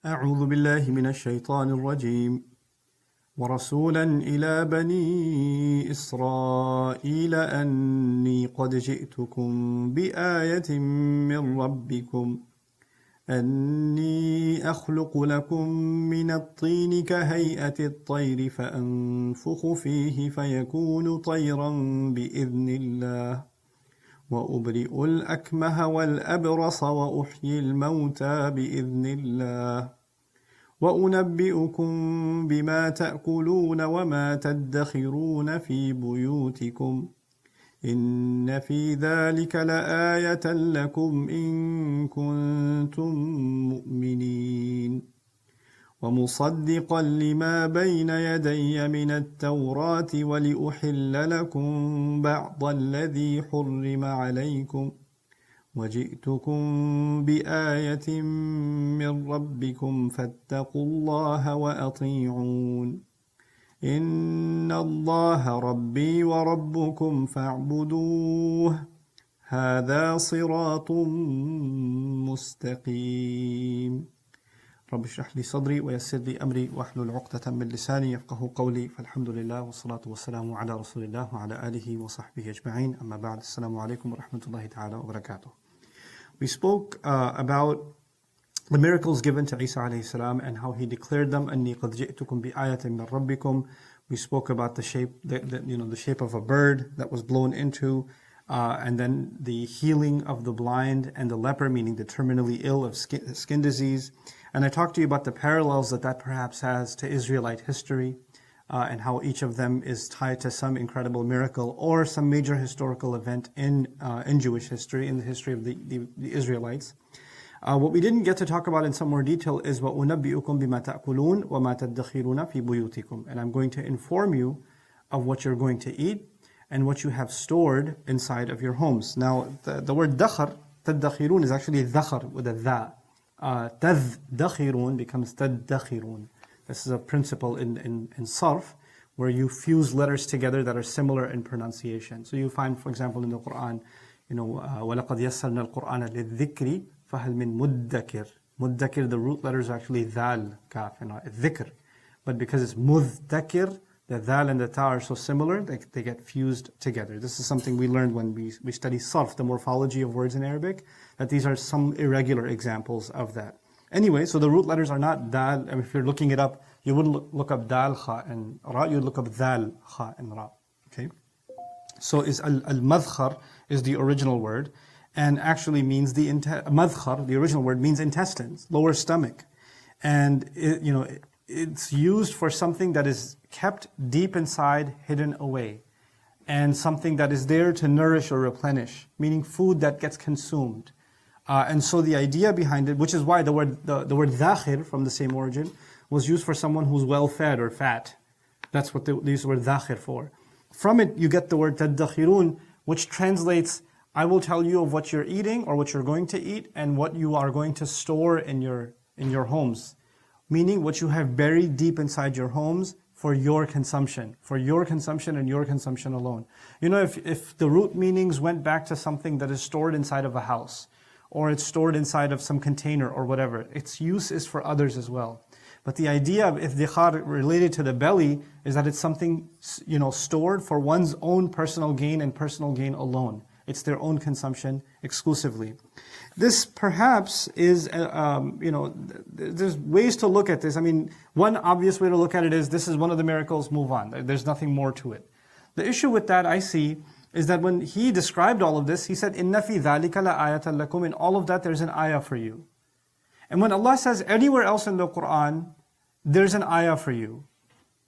أعوذ بالله من الشيطان الرجيم ورسولا إلى بني إسرائيل أني قد جئتكم بآية من ربكم أني أخلق لكم من الطين كهيئة الطير فأنفخ فيه فيكون طيرا بإذن الله وأبرئ الأكمه والأبرص وأحيي الموتى بإذن الله وأنبئكم بما تأكلون وما تدخرون في بيوتكم إن في ذلك لآية لكم إن كنتم مؤمنين ومصدقا لما بين يدي من التوراة ولأحل لكم بعض الذي حرم عليكم وجئتكم بآية من ربكم فاتقوا الله وأطيعون إن الله ربي وربكم فاعبدوه هذا صراط مستقيم رب اشرح لي صدري ويسر لي أمري واحلل عقدة من لساني يفقه قولي فالحمد لله والصلاة والسلام على رسول الله وعلى آله وصحبه أجمعين أما بعد السلام عليكم ورحمة الله تعالى وبركاته. We spoke about the miracles given to Isa alayhi salam and how he declared them أني قد جئتكم بآية من ربكم. We spoke about the shape, the shape of a bird that was blown into, and then the healing of the blind and the leper, meaning the terminally ill of skin disease. And I talked to you about the parallels that perhaps has to Israelite history, and how each of them is tied to some incredible miracle or some major historical event in Jewish history, in the history of the Israelites. What we didn't get to talk about in some more detail is وَأُنَبِّئُكُمْ بِمَا تَأْكُلُونَ وَمَا تَدَّخِرُونَ فِي بُيُوتِكُمْ. And I'm going to inform you of what you're going to eat and what you have stored inside of your homes. Now, the word dakhar, تَدَّخِرُونَ, is actually dhakhar with a dha. تَذْدَخِرُونَ becomes تَدَّخِرُونَ. This is a principle in sarf, where you fuse letters together that are similar in pronunciation. So you find, for example, in the Quran, وَلَقَدْ يَسَّرْنَا الْقُرْآنَ لِلذِّكْرِ فَهَلْ مِن مُدَّكِرٍ. Muddakir, the root letters are actually dhal, kaf, and dhikr. But because it's muddakir, the dhal and the ta are so similar, they get fused together. This is something we learned when we study sarf, the morphology of words in Arabic, that these are some irregular examples of that. Anyway, so the root letters are not dal. I mean, if you're looking it up, you wouldn't look up dal, kha, and ra, you'd look up dhal, kha, and ra. Okay? So al-madkhar is the original word, and actually means madkhar, the original word, means intestines, lower stomach. And it's used for something that is kept deep inside, hidden away. And something that is there to nourish or replenish, meaning food that gets consumed. And so the idea behind it, which is why the word dhakhir, from the same origin, was used for someone who's well-fed or fat. That's what they use the word dhakhir for. From it, you get the word tadakhirun, which translates, I will tell you of what you're eating or what you're going to eat and what you are going to store in your homes. Meaning what you have buried deep inside your homes for your consumption and your consumption alone. If the root meanings went back to something that is stored inside of a house, or it's stored inside of some container or whatever, its use is for others as well. But the idea of ifdikhar related to the belly is that it's something stored for one's own personal gain and personal gain alone. It's their own consumption exclusively. This perhaps is, there's ways to look at this. I mean, one obvious way to look at it is this is one of the miracles, move on. There's nothing more to it. The issue with that I see is that when he described all of this, he said, إِنَّ فِي ذَلِكَ لَآيَةً لَكُمْ. In all of that, there's an ayah for you. And when Allah says anywhere else in the Quran, there's an ayah for you.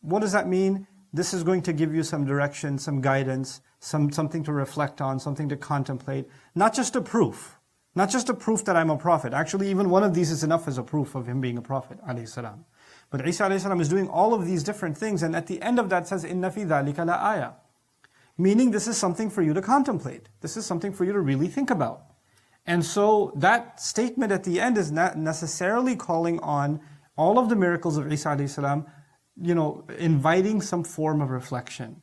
What does that mean? This is going to give you some direction, some guidance, something to reflect on, something to contemplate. Not just a proof. Not just a proof that I'm a prophet. Actually, even one of these is enough as a proof of him being a prophet, alayhi salam. But Isa alayhi salam is doing all of these different things, and at the end of that says, إِنَّ فِي ذَلِكَ لَآيَةً. Meaning this is something for you to contemplate. This is something for you to really think about. And so that statement at the end is not necessarily calling on all of the miracles of Isa alayhi salam, inviting some form of reflection.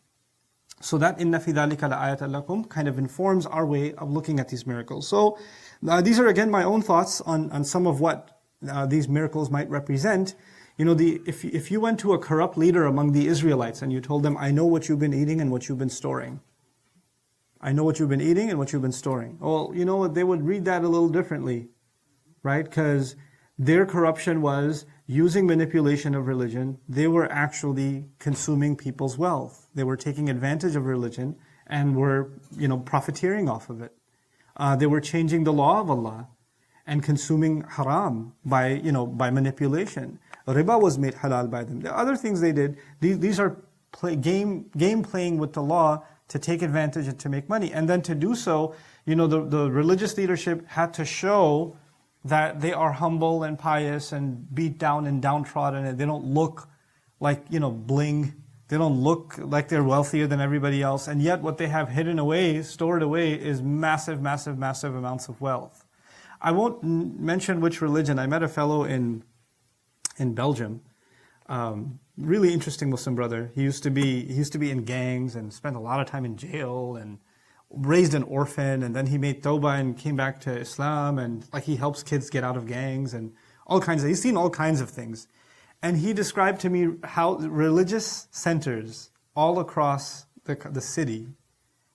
So that إِنَّ فِي ذَلِكَ لَآيَةً لَكُمْ kind of informs our way of looking at these miracles. So these are again my own thoughts on some of what these miracles might represent. If you went to a corrupt leader among the Israelites and you told them, I know what you've been eating and what you've been storing. I know what you've been eating and what you've been storing. Well, you know what? They would read that a little differently, right? Because their corruption was using manipulation of religion. They were actually consuming people's wealth. They were taking advantage of religion and were, profiteering off of it. They were changing the law of Allah and consuming haram by manipulation. Riba was made halal by them. The other things they did, these are game playing with the law to take advantage and to make money. And then to do so, the religious leadership had to show that they are humble and pious and beat down and downtrodden, and they don't look like, bling. They don't look like they're wealthier than everybody else. And yet what they have hidden away, stored away, is massive, massive, massive amounts of wealth. I won't mention which religion. I met a fellow in Belgium, really interesting Muslim brother. He used to be in gangs and spent a lot of time in jail and raised an orphan, and then he made tawbah and came back to Islam, and he helps kids get out of gangs and all kinds of. He's seen all kinds of things, and he described to me how religious centers all across the city,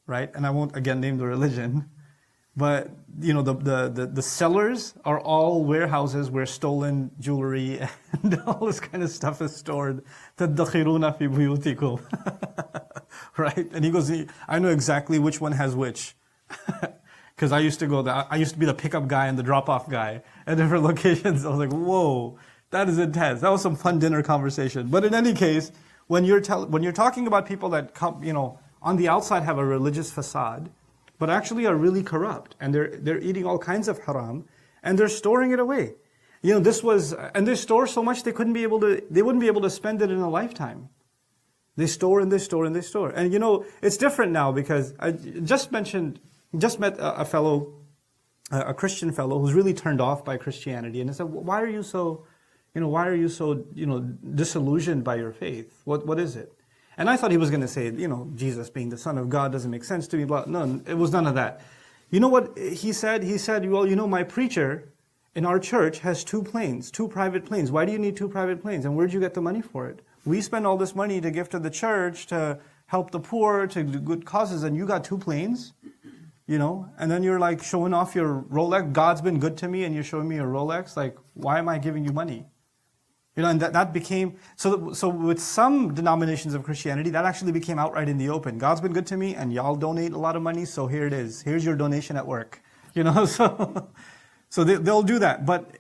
right? And I won't again name the religion. But the cellars are all warehouses where stolen jewelry and all this kind of stuff is stored. تَدَّخِرُونَ فِي بُيُوتِكُمْ. Right? And he goes, I know exactly which one has which. Because I used to be the pickup guy and the drop-off guy at different locations. I was like, whoa, that is intense. That was some fun dinner conversation. But in any case, when you're talking about people that come, on the outside have a religious facade, but actually are really corrupt, and they're eating all kinds of haram, and they're storing it away. And they store so much they wouldn't be able to spend it in a lifetime. They store and they store and they store. And it's different now, because I just met a fellow, a Christian fellow who's really turned off by Christianity, and I said, why are you so disillusioned by your faith? What is it? And I thought he was going to say, Jesus being the Son of God doesn't make sense to me. Blah. No, it was none of that. You know what he said? He said, well, my preacher in our church has 2 planes, 2 private planes. Why do you need 2 private planes? And where'd you get the money for it? We spend all this money to give to the church, to help the poor, to do good causes, and you got 2 planes? And then you're showing off your Rolex. God's been good to me, and you're showing me your Rolex. Why am I giving you money? And that became, so with some denominations of Christianity, that actually became outright in the open. God's been good to me, and y'all donate a lot of money, so here it is. Here's your donation at work. So they'll do that. But,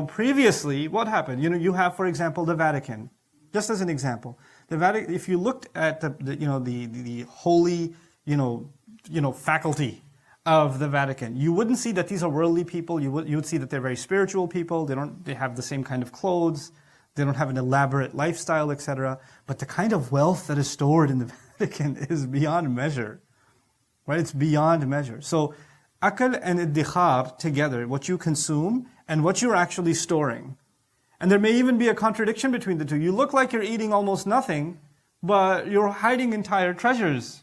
previously, what happened? You have, for example, the Vatican. Just as an example. The Vatican, if you looked at the holy, faculty of the Vatican, you wouldn't see that these are worldly people. You would see that they're very spiritual people. They have the same kind of clothes. They don't have an elaborate lifestyle, etc. But the kind of wealth that is stored in the Vatican is beyond measure, right? It's beyond measure. So, akal and iddikhar together, what you consume and what you're actually storing. And there may even be a contradiction between the two. You look like you're eating almost nothing, but you're hiding entire treasures.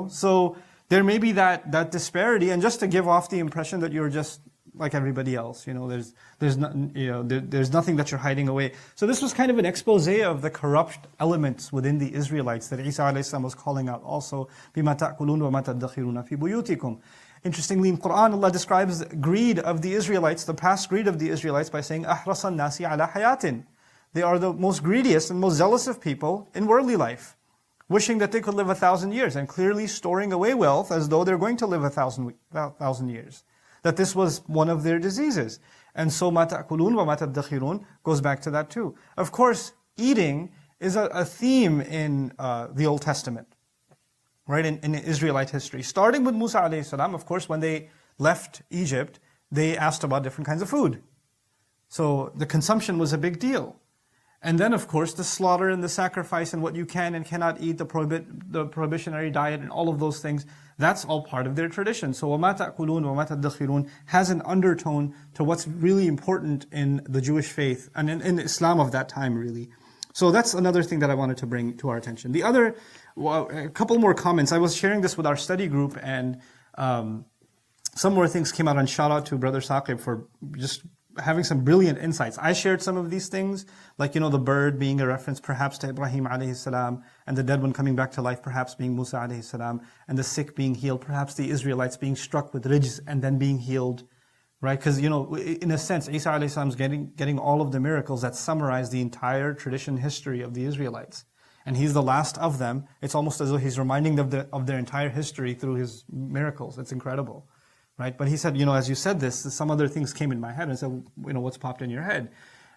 So there may be that disparity, and just to give off the impression that you're just like everybody else, there's nothing that you're hiding away. So this was kind of an expose of the corrupt elements within the Israelites that Isa alayhi salam was calling out also. بِمَا تَأْكُلُونَ وَمَا تَدَّخِرُونَ فِي بُيُوتِكُمْ. Interestingly, in Quran, Allah describes greed of the Israelites, the past greed of the Israelites, by saying, أَحْرَصَ النَّاسِ عَلَى حَيَاتٍ. They are the most greediest and most zealous of people in worldly life, wishing that they could live 1,000 years, and clearly storing away wealth as though they're going to live 1,000 years. That this was one of their diseases. And so, مَا تَأْكُلُونَ وَمَا تَدَّخِرُونَ goes back to that too. Of course, eating is a theme in the Old Testament, right, in Israelite history. Starting with Musa alayhi salam, of course, when they left Egypt, they asked about different kinds of food. So the consumption was a big deal. And then, of course, the slaughter and the sacrifice and what you can and cannot eat, the prohibitionary diet and all of those things, that's all part of their tradition. So, وَمَا تَأْكُلُونَ وَمَا تَدَّخِرُونَ has an undertone to what's really important in the Jewish faith and in Islam of that time, really. So that's another thing that I wanted to bring to our attention. The other, a couple more comments. I was sharing this with our study group, and some more things came out, and shout out to Brother Saqib for just having some brilliant insights. I shared some of these things, like, the bird being a reference perhaps to Ibrahim alayhi salam, and the dead one coming back to life perhaps being Musa alayhi salam, and the sick being healed, perhaps the Israelites being struck with rijz and then being healed, right? Because, in a sense, Isa alayhi salam is getting all of the miracles that summarize the entire tradition history of the Israelites. And he's the last of them. It's almost as though he's reminding them of their entire history through his miracles. It's incredible. Right? But he said, as you said this, some other things came in my head. And I said, what's popped in your head?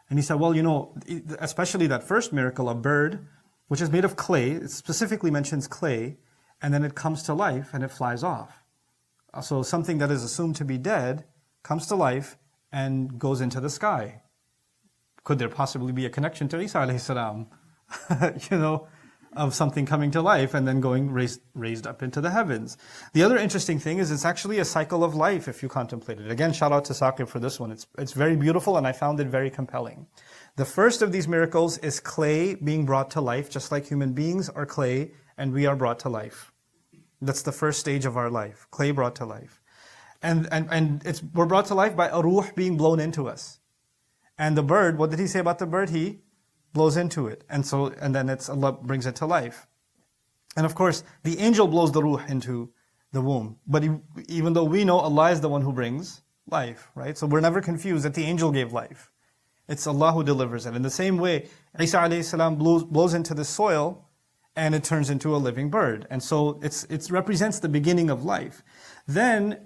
And he said, well, especially that first miracle, a bird, which is made of clay, it specifically mentions clay, and then it comes to life and it flies off. So something that is assumed to be dead comes to life and goes into the sky. Could there possibly be a connection to Isa alayhi salam? Of something coming to life and then going raised up into the heavens. The other interesting thing is it's actually a cycle of life if you contemplate it. Again, shout out to Saqib for this one. It's very beautiful and I found it very compelling. The first of these miracles is clay being brought to life, just like human beings are clay and we are brought to life. That's the first stage of our life, clay brought to life. And we're brought to life by a ruh being blown into us. And the bird, what did he say about the bird? He blows into it. And then Allah brings it to life. And of course, the angel blows the ruh into the womb. But even though we know Allah is the one who brings life, right? So we're never confused that the angel gave life. It's Allah who delivers it. In the same way, Isa alayhi salam blows into the soil and it turns into a living bird. And so it represents the beginning of life. Then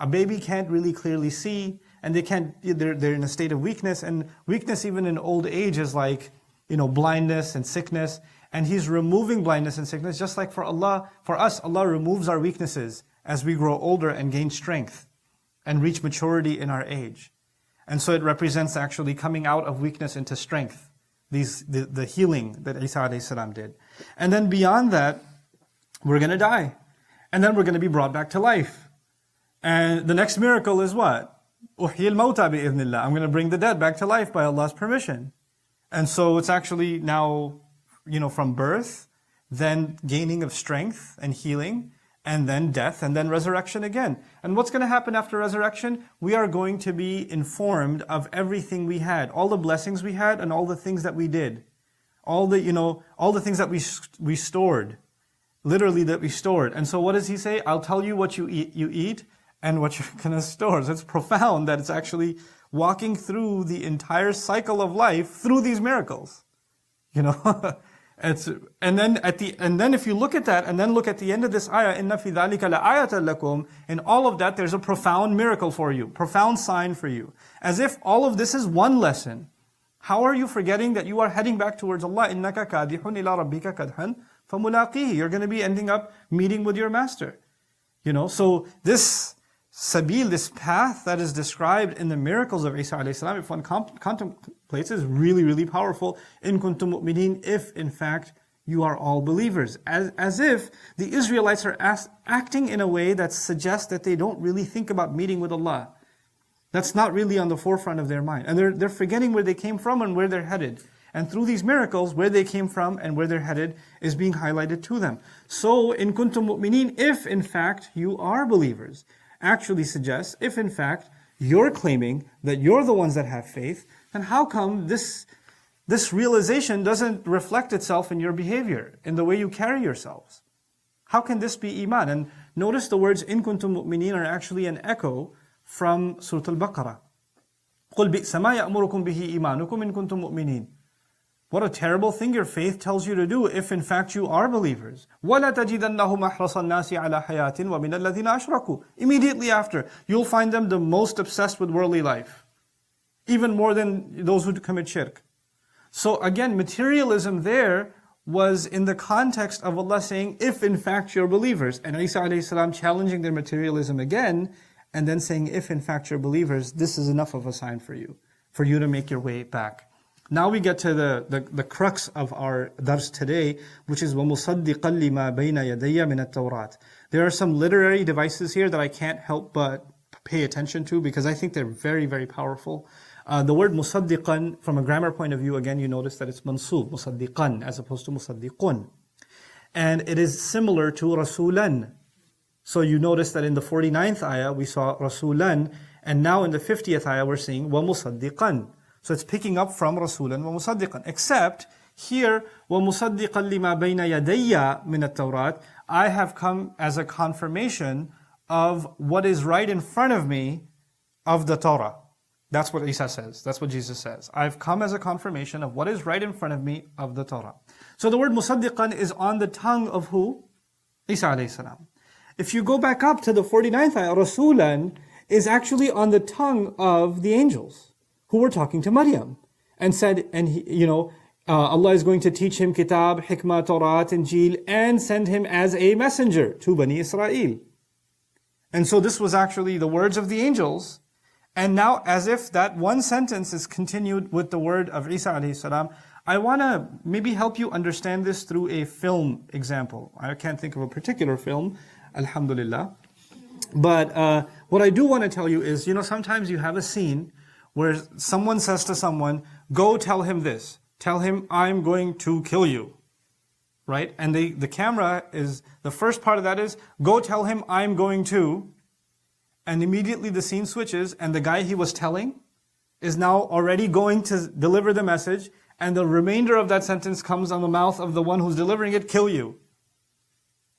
a baby can't really clearly see, and they're in a state of weakness, and weakness even in old age is like, blindness and sickness, and He's removing blindness and sickness, just like for us, Allah removes our weaknesses as we grow older and gain strength and reach maturity in our age. And so it represents actually coming out of weakness into strength, the healing that Isa alayhi salam did. And then beyond that, we're going to die. And then we're going to be brought back to life. And the next miracle is what? أُحْيِي الْمَوْتَى بِإِذْنِ اللَّهِ. I'm going to bring the dead back to life by Allah's permission. And so it's actually now, from birth, then gaining of strength and healing, and then death, and then resurrection again. And what's going to happen after resurrection? We are going to be informed of everything we had, all the blessings we had, and all the things that we did. All the things that we stored. Literally that we stored. And so what does He say? I'll tell you what you eat and what you're going to store. So it's profound that it's actually walking through the entire cycle of life through these miracles. And then if you look at that and then look at the end of this ayah, inna fi dhalika la'ayatan lakum, in all of that there's a profound miracle for you, profound sign for you. As if all of this is one lesson. How are you forgetting that you are heading back towards Allah? Innaka kadihun ila rabbika kadhan famulaqihi. You're going to be ending up meeting with your master. So this sabil, this path that is described in the miracles of Isa alayhi salam, if one contemplates, is really, really powerful. In kuntum mu'minin, if in fact you are all believers. As if the Israelites are acting in a way that suggests that they don't really think about meeting with Allah. That's not really on the forefront of their mind. And they're forgetting where they came from and where they're headed. And through these miracles, where they came from and where they're headed is being highlighted to them. So, in kuntum mu'minin, if in fact you are believers, actually suggests, if in fact you're claiming that you're the ones that have faith, then how come this realization doesn't reflect itself in your behavior, in the way you carry yourselves? How can this be iman? And notice the words in kuntum mu'minin are actually an echo from Surah Al-Baqarah. قُلْ بِئْسَ مَا يَأْمُرُكُمْ بِهِ إِيمَانُكُمْ إِن كُنتُم مُؤْمِنِينَ. What a terrible thing your faith tells you to do if in fact you are believers. وَلَا تَجِدَنَّهُمْ أَحْرَصَ النَّاسِ عَلَى حَيَاةٍ وَمِنَ الَّذِينَ أَشْرَكُوا. Immediately after, you'll find them the most obsessed with worldly life. Even more than those who commit shirk. So again, materialism there was in the context of Allah saying, if in fact you're believers. And Isa alayhi salam challenging their materialism again, and then saying, if in fact you're believers, this is enough of a sign for you to make your way back. Now we get to the crux of our dars today, which is وَمُصَدِّقًا لِمَا بَيْنَ يَدَيَّ مِنَ التَّوْرَاتِ. There are some literary devices here that I can't help but pay attention to because I think they're very, very powerful. The word musaddiqan, from a grammar point of view, again, you notice that it's mansub, musaddiqan, as opposed to musaddiqun. And it is similar to rasulan. So you notice that in the 49th ayah, we saw rasulan, And now in the 50th ayah we're seeing وَمُصَدِّقًا. So it's picking up from رَسُولًا وَمُصَدِّقًا. Except here, وَمُصَدِّقًا لِمَا بَيْنَ يَدَيَّ مِنَ التَّوْرَاتِ. I have come as a confirmation of what is right in front of me of the Torah. That's what Isa says. That's what Jesus says. I've come as a confirmation of what is right in front of me of the Torah. So the word musaddiqan is on the tongue of who? Isa alayhi salam. If you go back up to the 49th ayah, Rasulan is actually on the tongue of the angels who were talking to Maryam and said, and Allah is going to teach him kitab, hikmah, Torah, Injil, and send him as a messenger to Bani Israel. And so this was actually the words of the angels. And now, as if that one sentence is continued with the word of Isa alayhi salam, I want to maybe help you understand this through a film example. I can't think of a particular film, alhamdulillah. But what I do want to tell you is, sometimes you have a scene where someone says to someone, go tell him this. Tell him, I'm going to kill you. Right? And the camera is, the first part of that is, go tell him I'm going to. And immediately the scene switches, and the guy he was telling is now already going to deliver the message, and the remainder of that sentence comes on the mouth of the one who's delivering it, kill you.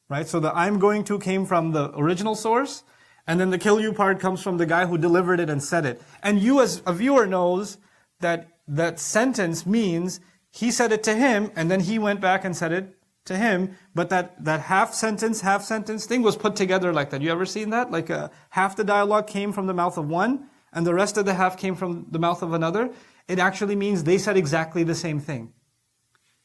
Right? So the I'm going to came from the original source, and then the kill you part comes from the guy who delivered it and said it. And you as a viewer knows that that sentence means he said it to him, and then he went back and said it to him, but that half sentence thing was put together like that. You ever seen that? Like half the dialogue came from the mouth of one, and the rest of the half came from the mouth of another. It actually means they said exactly the same thing.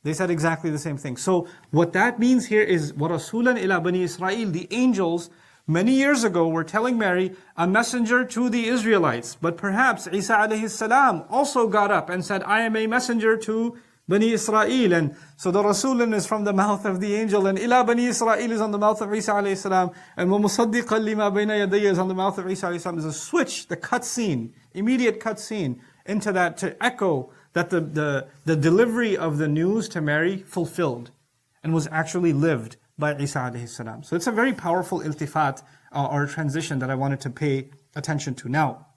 They said exactly the same thing. So what that means here is, وَرَسُولًا إِلَى بَنِي Israel, the angels many years ago were telling Mary, a messenger to the Israelites. But perhaps Isa alayhi salam also got up and said, I am a messenger to Bani Israel. And so the Rasulun is from the mouth of the angel, and ila Bani Israel is on the mouth of Isa alayhi salam, and وَمُصَدِّقًا لِمَا بَيْنَ يَدَيَّ is on the mouth of Isa alayhi salam. There's a switch, the cut scene, immediate cut scene into that to echo that the delivery of the news to Mary fulfilled and was actually lived by Isa alayhi salam. So it's a very powerful iltifat or transition that I wanted to pay attention to. Now,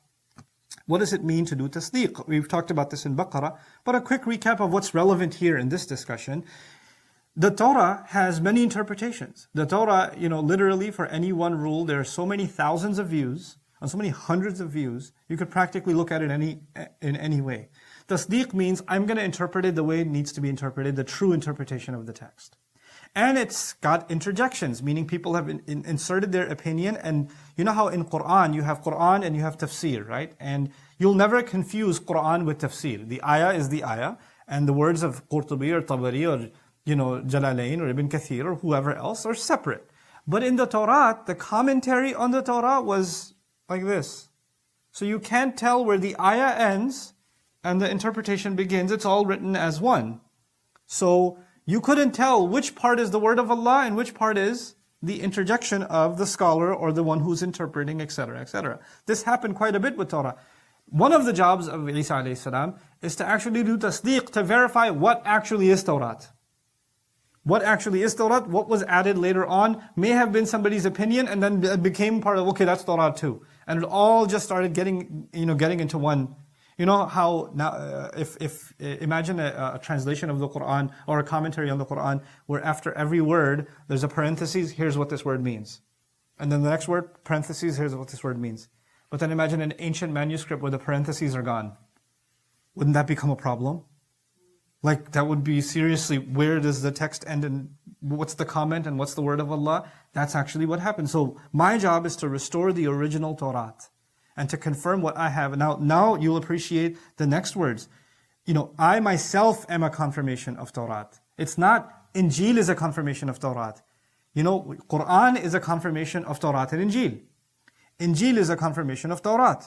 what does it mean to do tasdeeq? We've talked about this in Baqarah, but a quick recap of what's relevant here in this discussion. The Torah has many interpretations. The Torah, literally for any one rule, there are so many thousands of views, and so many hundreds of views, you could practically look at it in any way. Tasdeeq means I'm going to interpret it the way it needs to be interpreted, the true interpretation of the text. And it's got interjections, meaning people have inserted their opinion. And you know how in Quran, you have Quran and you have Tafseer, right? And you'll never confuse Quran with Tafseer. The ayah is the ayah, and the words of Qurtubi or Tabari or, Jalalain or Ibn Kathir or whoever else are separate. But in the Torah, the commentary on the Torah was like this. So you can't tell where the ayah ends and the interpretation begins. It's all written as one. So you couldn't tell which part is the word of Allah and which part is the interjection of the scholar or the one who's interpreting, etc., etc. This happened quite a bit with Torah. One of the jobs of Isa alayhi salam is to actually do tasdeeq, to verify what actually is Torah. What actually is Torah, what was added later on, may have been somebody's opinion and then it became part of, okay, that's Torah too. And it all just started getting into one. You know how now, if imagine a translation of the Quran or a commentary on the Quran where after every word there's a parenthesis, here's what this word means. And then the next word, parentheses, here's what this word means. But then imagine an ancient manuscript where the parentheses are gone. Wouldn't that become a problem? Like that would be seriously, where does the text end and what's the comment and what's the word of Allah? That's actually what happened. So my job is to restore the original Torah and to confirm what I have. Now you'll appreciate the next words. I myself am a confirmation of Torah. It's not Injil is a confirmation of Torah. Quran is a confirmation of Torah and Injil. Injil is a confirmation of Torah.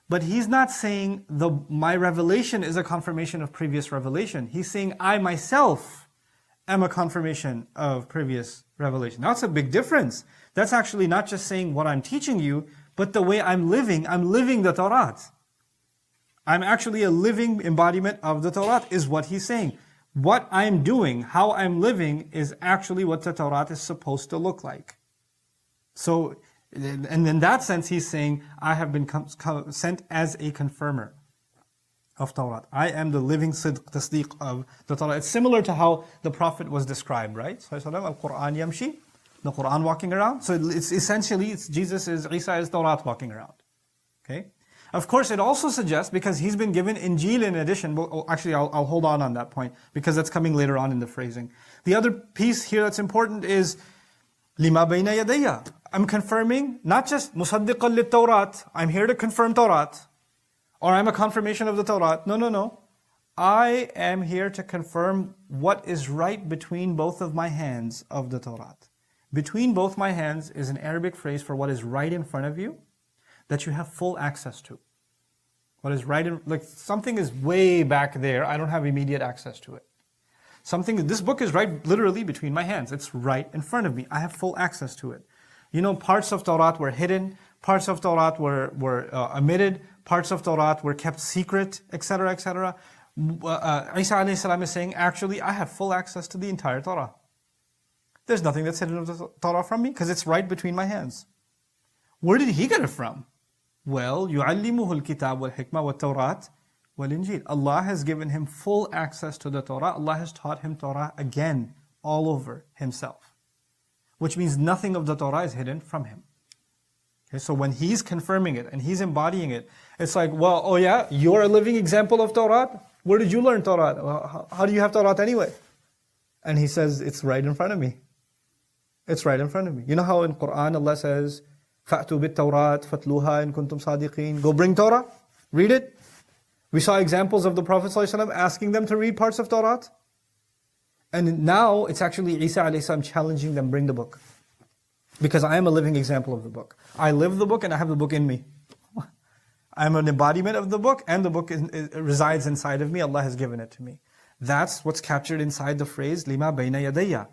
But he's not saying my revelation is a confirmation of previous revelation. He's saying I myself am a confirmation of previous revelation. Now it's a big difference. That's actually not just saying what I'm teaching you, but the way I'm living the Torah. I'm actually a living embodiment of the Torah is what he's saying. What I'm doing, how I'm living is actually what the Torah is supposed to look like. So And in that sense, he's saying, I have been sent as a confirmer of Torah. I am the living tasdeeq of the Torah. It's similar to how the Prophet was described, right? Al-Quran yamshi, the Quran walking around. So it's essentially, Isa is Torah walking around. Okay? Of course, it also suggests, because he's been given Injil in addition, actually I'll hold on that point, because that's coming later on in the phrasing. The other piece here that's important is, lima bayna yadayya. I'm confirming, not just musaddiqan lit-Tawrat, I'm here to confirm Torah, or I'm a confirmation of the Torah. No. I am here to confirm what is right between both of my hands of the Torah. Between both my hands is an Arabic phrase for what is right in front of you, that you have full access to. What is right like something is way back there, I don't have immediate access to it. This book is right literally between my hands. It's right in front of me. I have full access to it. You know, parts of Torah were hidden, parts of Torah were omitted, parts of Torah were kept secret, etc., etc. Isa alayhi salam is saying, actually, I have full access to the entire Torah. There's nothing that's hidden of the Torah from me, because it's right between my hands. Where did he get it from? Well, يُعَلِّمُهُ الْكِتَابُ وَالْحِكْمَةِ وَالتَّوْرَاةِ وَالْإِنْجِيلِ. Allah has given him full access to the Torah. Allah has taught him Torah again, all over himself. Which means nothing of the Torah is hidden from him. Okay, so when he's confirming it and he's embodying it, it's like, well, oh yeah, you're a living example of Torah? Where did you learn Torah? How do you have Torah anyway? And he says, it's right in front of me. It's right in front of me. You know how in Quran Allah says, فَأْتُوا بِالتَّوْرَاتِ فَاتْلُوهَا إِن كُنْتُمْ صَادِقِينَ. Go bring Torah, read it. We saw examples of the Prophet ﷺ asking them to read parts of Torah. And now it's actually Isa alayhi salam challenging them, bring the book. Because I am a living example of the book. I live the book and I have the book in me. I'm an embodiment of the book, and the book resides inside of me. Allah has given it to me. That's what's captured inside the phrase, lima bayna yadayya.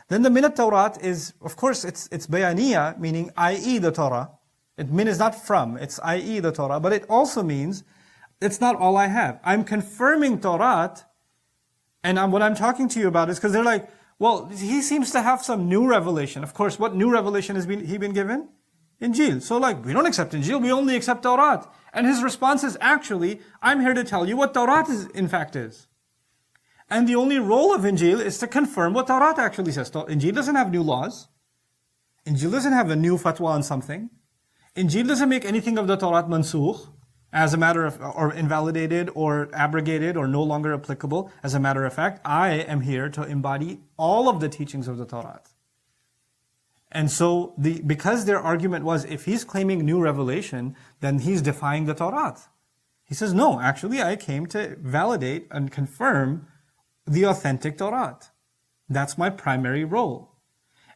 Then the min at-Tawrat is, of course, it's bayaniya, meaning i.e. the Torah. Min is not from, it's i.e. the Torah. But it also means, it's not all I have. I'm confirming Torah, and what I'm talking to you about is, because they're like, well, he seems to have some new revelation. Of course, what new revelation has he been given? Injil. So we don't accept Injil, we only accept Torah. And his response is, actually, I'm here to tell you what Torah in fact is. And the only role of Injil is to confirm what Torah actually says. Injil doesn't have new laws. Injil doesn't have a new fatwa on something. Injil doesn't make anything of the Torah mansukh, as a matter of, or invalidated, or abrogated, or no longer applicable. As a matter of fact, I am here to embody all of the teachings of the Torah. And so, because their argument was, if he's claiming new revelation, then he's defying the Torah. He says, no, actually I came to validate and confirm the authentic Torah. That's my primary role.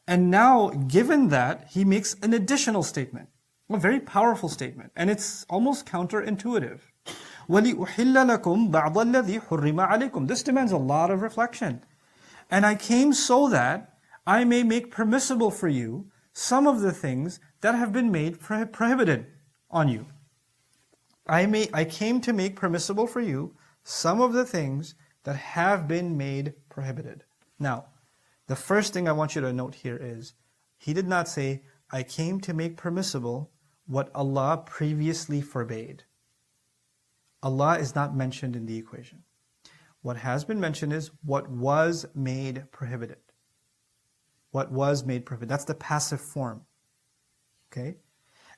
And now, given that, he makes an additional statement. A very powerful statement. And it's almost counterintuitive. وَلِأُحِلَّ لَكُمْ بَعْضَ الَّذِي حُرِّمَ عَلَيْكُمْ. This demands a lot of reflection. And I came so that I may make permissible for you some of the things that have been made prohibited on you. I came to make permissible for you some of the things that have been made prohibited. Now, the first thing I want you to note here is, he did not say, I came to make permissible what Allah previously forbade. Allah is not mentioned in the equation. What has been mentioned is what was made prohibited. What was made prohibited. That's the passive form. Okay?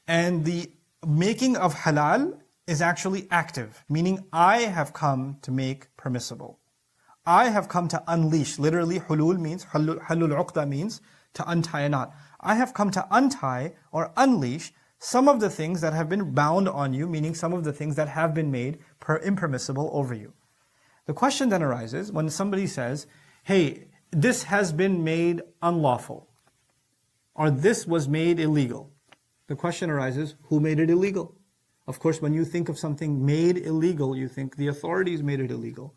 And the making of halal is actually active, meaning I have come to make permissible. I have come to unleash. Literally, hulul means, halul uqda means to untie a knot. I have come to untie or unleash some of the things that have been bound on you, meaning some of the things that have been made impermissible over you. The question then arises when somebody says, hey, this has been made unlawful, or this was made illegal. The question arises, who made it illegal? Of course, when you think of something made illegal, you think the authorities made it illegal.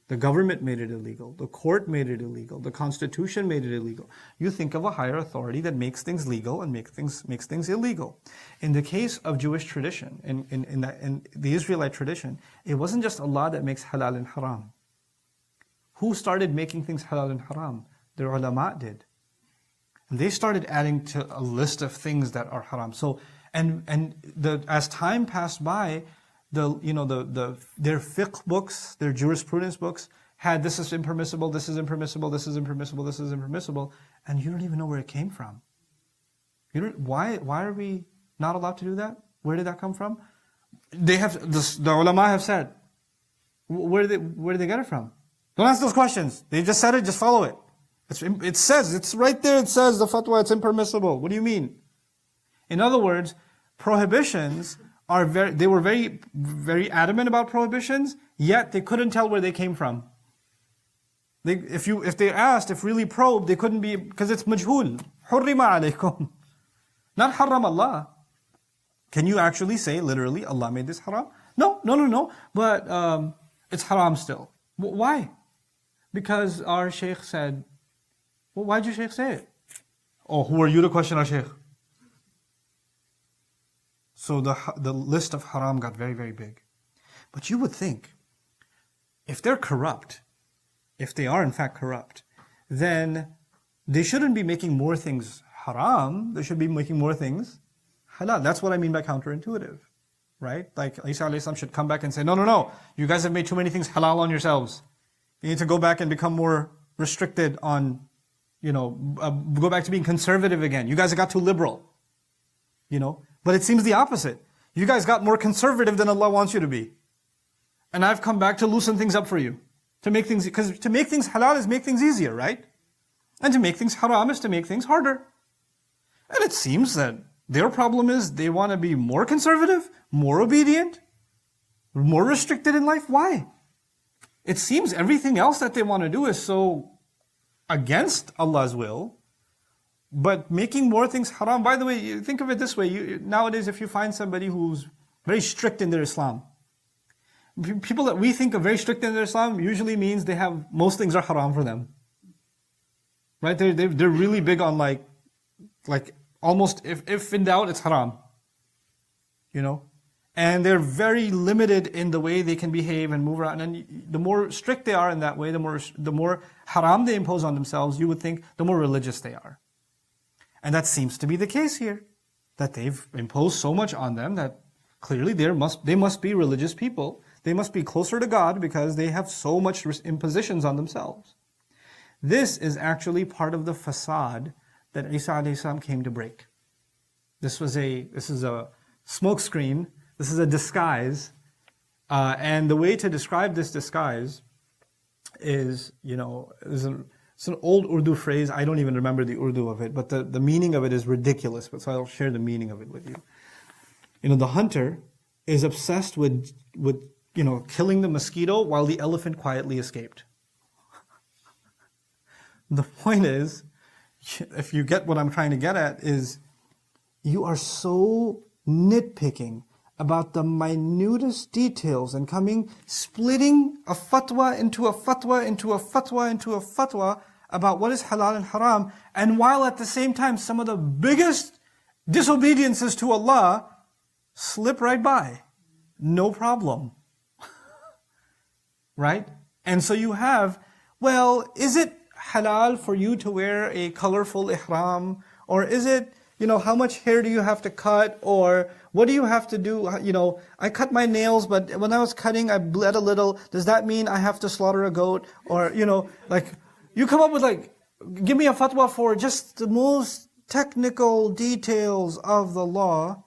The government made it illegal. The court made it illegal. The constitution made it illegal. You think of a higher authority that makes things legal and makes things illegal. In the case of Jewish tradition, in the Israelite tradition, it wasn't just Allah that makes halal and haram. Who started making things halal and haram? The ulama did. And they started adding to a list of things that are haram. So, as time passed by, their fiqh books, their jurisprudence books, had this is impermissible, this is impermissible, this is impermissible, this is impermissible, and you don't even know where it came from. Why are we not allowed to do that? Where did that come from? The ulama have said. Where did they get it from? Don't ask those questions. They just said it, just follow it. It says, it's right there, it says the fatwa, it's impermissible. What do you mean? In other words, prohibitions they were very, very adamant about prohibitions, yet they couldn't tell where they came from. If they asked, if really probed, they couldn't be, because it's majhul. Hurrima alaykum. Not haram Allah. Can you actually say, literally, Allah made this haram? No. But it's haram still. Why? Because our shaykh said, well, why did your shaykh say it? Oh, who are you to question our shaykh? So the list of haram got very, very big. But you would think, if they're corrupt, if they are in fact corrupt, then they shouldn't be making more things haram, they should be making more things halal. That's what I mean by counterintuitive, right? Like Isa alayhi salam should come back and say, no, you guys have made too many things halal on yourselves. You need to go back and become more restricted on, go back to being conservative again. You guys got too liberal, But it seems the opposite. You guys got more conservative than Allah wants you to be. And I've come back to loosen things up for you. Because to make things halal is make things easier, right? And to make things haram is to make things harder. And it seems that their problem is they want to be more conservative, more obedient, more restricted in life. Why? It seems everything else that they want to do is so against Allah's will. But making more things haram, by the way, think of it this way. Nowadays, if you find somebody who's very strict in their Islam, people that we think are very strict in their Islam usually means they have, most things are haram for them. Right? They're really big on like almost, if in doubt, it's haram. And they're very limited in the way they can behave and move around. And the more strict they are in that way, the more haram they impose on themselves, you would think, the more religious they are. And that seems to be the case here. That they've imposed so much on them that clearly they must be religious people. They must be closer to God because they have so much impositions on themselves. This is actually part of the facade that Isa alayhi salam came to break. This is a smokescreen. This is a disguise. And the way to describe this disguise is, it's an old Urdu phrase. I don't even remember the Urdu of it, but the meaning of it is ridiculous. So I'll share the meaning of it with you. The hunter is obsessed with killing the mosquito while the elephant quietly escaped. The point is, if you get what I'm trying to get at, is you are so nitpicking about the minutest details and splitting a fatwa into a fatwa, into a fatwa, into a fatwa about what is halal and haram, and while at the same time some of the biggest disobediences to Allah slip right by. No problem. Right? And so you have, is it halal for you to wear a colorful ihram? Or is it, how much hair do you have to cut? Or what do you have to do? I cut my nails, but when I was cutting, I bled a little. Does that mean I have to slaughter a goat? Or, you come up with give me a fatwa for just the most technical details of the law.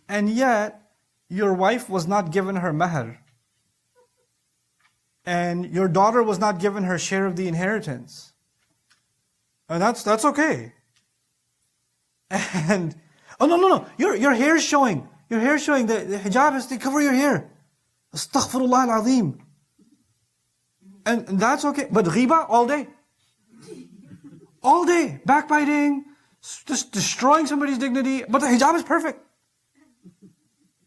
And yet, your wife was not given her mahr. And your daughter was not given her share of the inheritance. And that's okay. And, no, your hair is showing. Your hair is showing. The hijab is to cover your hair. Astaghfirullah al-azim. And that's okay. But ghiba all day. All day. Backbiting. Just destroying somebody's dignity. But the hijab is perfect.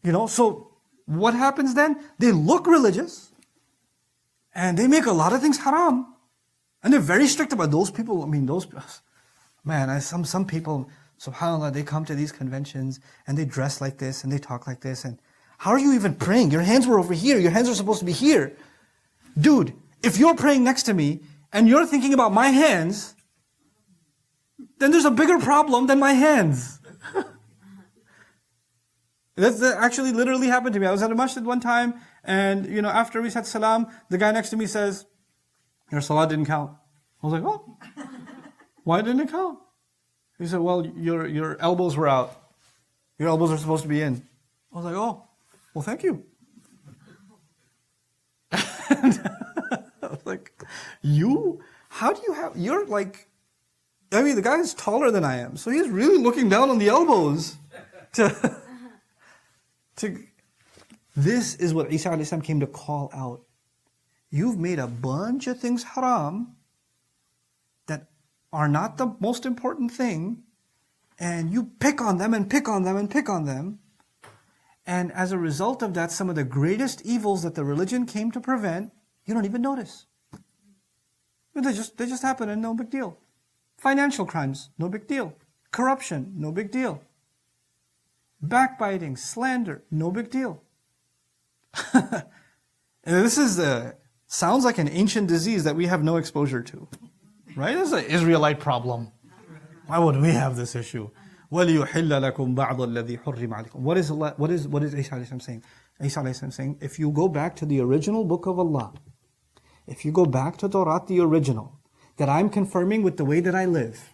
So what happens then? They look religious. And they make a lot of things haram. And they're very strict about those people. Some people, subhanAllah, they come to these conventions and they dress like this and they talk like this. And how are you even praying? Your hands were over here. Your hands are supposed to be here. Dude, if you're praying next to me and you're thinking about my hands, then there's a bigger problem than my hands. That actually literally happened to me. I was at a masjid one time, and after we said salam, the guy next to me says, "Your salah didn't count." I was like, "Oh, why didn't it count?" He said, "Well, your elbows were out. Your elbows are supposed to be in." I was like, "Oh, well, thank you." And I was like, how do you have, you're like, the guy is taller than I am, so he's really looking down on the elbows This is what Isa a.s. came to call out. You've made a bunch of things haram that are not the most important thing, and you pick on them and pick on them and pick on them. And as a result of that, some of the greatest evils that the religion came to prevent, you don't even notice. They just happen and no big deal. Financial crimes, no big deal. Corruption, no big deal. Backbiting, slander, no big deal. And this sounds like an ancient disease that we have no exposure to. Right? This is an Israelite problem. Why would we have this issue? وَلِيُحِلَّ لَكُمْ بَعْضَ الَّذِي حُرِّمَ عَلَيْكُمْ. What is Isa a.s. saying? Isa a.s. saying, if you go back to the original book of Allah, if you go back to Torah, the original, that I'm confirming with the way that I live,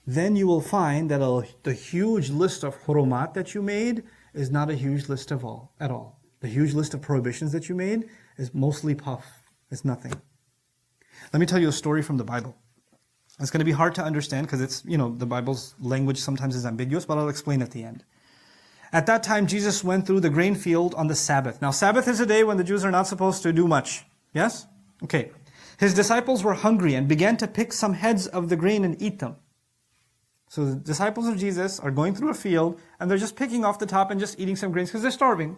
then you will find that the huge list of hurumat that you made is not a huge list at all. The huge list of prohibitions that you made is mostly puff. It's nothing. Let me tell you a story from the Bible. It's going to be hard to understand because it's, the Bible's language sometimes is ambiguous, but I'll explain at the end. At that time, Jesus went through the grain field on the Sabbath. Now, Sabbath is a day when the Jews are not supposed to do much. Yes? Okay. His disciples were hungry and began to pick some heads of the grain and eat them. So the disciples of Jesus are going through a field and they're just picking off the top and just eating some grains because they're starving.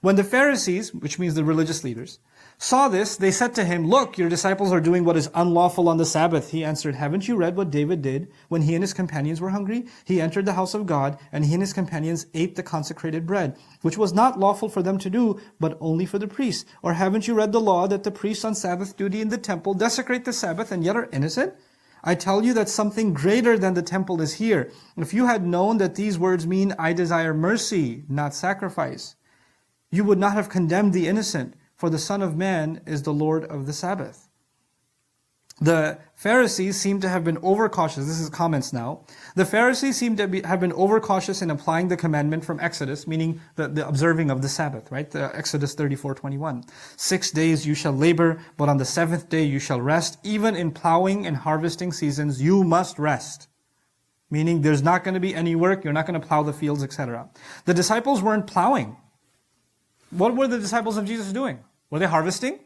When the Pharisees, which means the religious leaders, saw this, they said to him, "Look, your disciples are doing what is unlawful on the Sabbath." He answered, "Haven't you read what David did when he and his companions were hungry? He entered the house of God, and he and his companions ate the consecrated bread, which was not lawful for them to do, but only for the priests. Or haven't you read the law that the priests on Sabbath duty in the temple desecrate the Sabbath and yet are innocent? I tell you that something greater than the temple is here. If you had known that these words mean, 'I desire mercy, not sacrifice,' you would not have condemned the innocent, for the Son of Man is the Lord of the Sabbath." The Pharisees seem to have been overcautious. This is comments now. The Pharisees seem to have been overcautious in applying the commandment from Exodus, meaning the observing of the Sabbath, right? The Exodus 34:21. 6 days you shall labor, but on the 7th day you shall rest. Even in plowing and harvesting seasons, you must rest. Meaning there's not going to be any work, you're not going to plow the fields, etc. The disciples weren't plowing. What were the disciples of Jesus doing? Were they harvesting?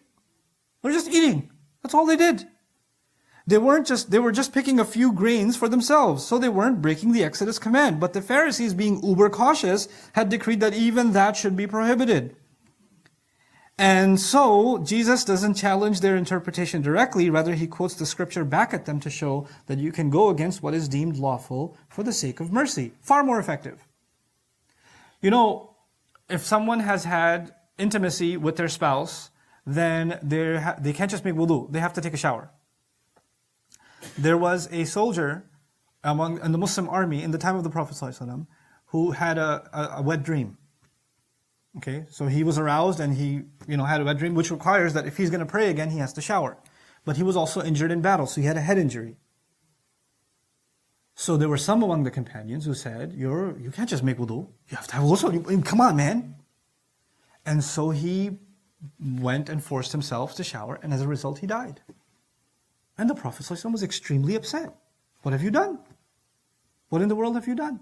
They were just eating. That's all they did. They were just picking a few grains for themselves, so they weren't breaking the Exodus command. But the Pharisees, being uber cautious, had decreed that even that should be prohibited. And so, Jesus doesn't challenge their interpretation directly, rather he quotes the scripture back at them to show that you can go against what is deemed lawful for the sake of mercy. Far more effective. If someone has had intimacy with their spouse, then they can't just make wudu, they have to take a shower. There was a soldier in the Muslim army in the time of the Prophet ﷺ who had a wet dream. Okay, so he was aroused and he had a wet dream, which requires that if he's going to pray again, he has to shower. But he was also injured in battle, so he had a head injury. So there were some among the companions who said, you can't just make wudu, you have to have ghusl, come on man. And so he went and forced himself to shower, and as a result he died. And the Prophet ﷺ was extremely upset. What have you done? What in the world have you done?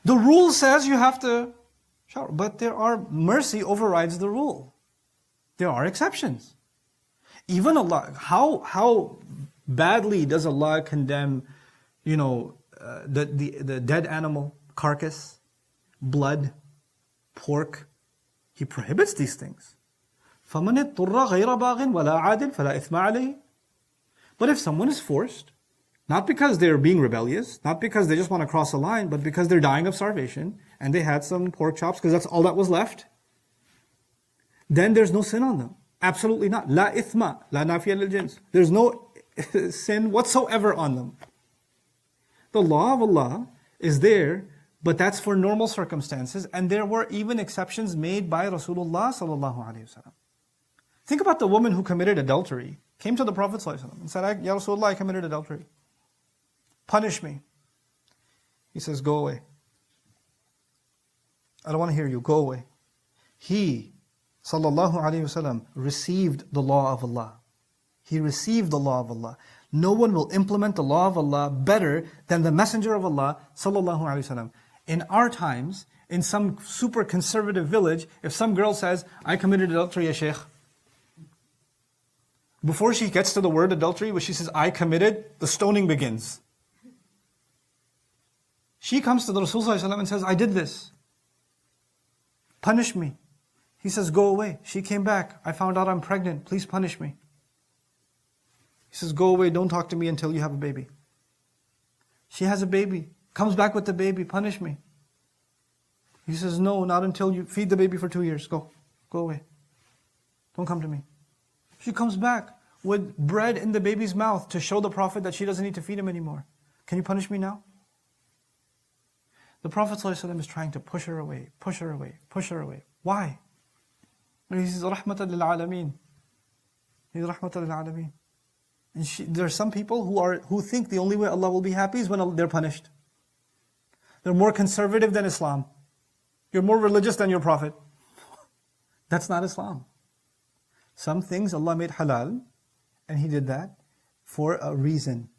The rule says you have to shower, but mercy overrides the rule. There are exceptions. Even Allah, how badly does Allah condemn, the dead animal, carcass, blood, pork? He prohibits these things. فَمَنِ اضْطُرَّ غَيْرَ بَاغٍ وَلَا عَادٍ فَلَا إِثْمَ عَلَيْهِ. But if someone is forced, not because they're being rebellious, not because they just want to cross a line, but because they're dying of starvation, and they had some pork chops because that's all that was left, then there's no sin on them. Absolutely not. La ithma, la nafiya lil jins. There's no sin whatsoever on them. The law of Allah is there, but that's for normal circumstances, and there were even exceptions made by Rasulullah sallallahu alaihi wasallam. Think about the woman who committed adultery, came to the Prophet sallallahu alaihi wasallam and said, Ya Rasulullah, I committed adultery. Punish me. He says, go away. I don't want to hear you, go away. He, sallallahu alaihi wasallam, received the law of Allah. He received the law of Allah. No one will implement the law of Allah better than the Messenger of Allah sallallahu alaihi wasallam. In our times, in some super conservative village, if some girl says, I committed adultery, ya Shaykh, before she gets to the word adultery, when she says, I committed, the stoning begins. She comes to the Rasul sallallahu alaihi wasallam and says, I did this. Punish me. He says, go away. She came back. I found out I'm pregnant. Please punish me. He says, go away. Don't talk to me until you have a baby. She has a baby. Comes back with the baby. Punish me. He says, no, not until you feed the baby for 2 years. Go. Go away. Don't come to me. She comes back with bread in the baby's mouth to show the Prophet that she doesn't need to feed him anymore. Can you punish me now? The Prophet ﷺ is trying to push her away, push her away, push her away. Why? He says, Rahmatan lil Alameen. He's Rahmatan lil Alameen. And there are some people who think the only way Allah will be happy is when they're punished. They're more conservative than Islam. You're more religious than your Prophet. That's not Islam. Some things Allah made halal, and He did that for a reason.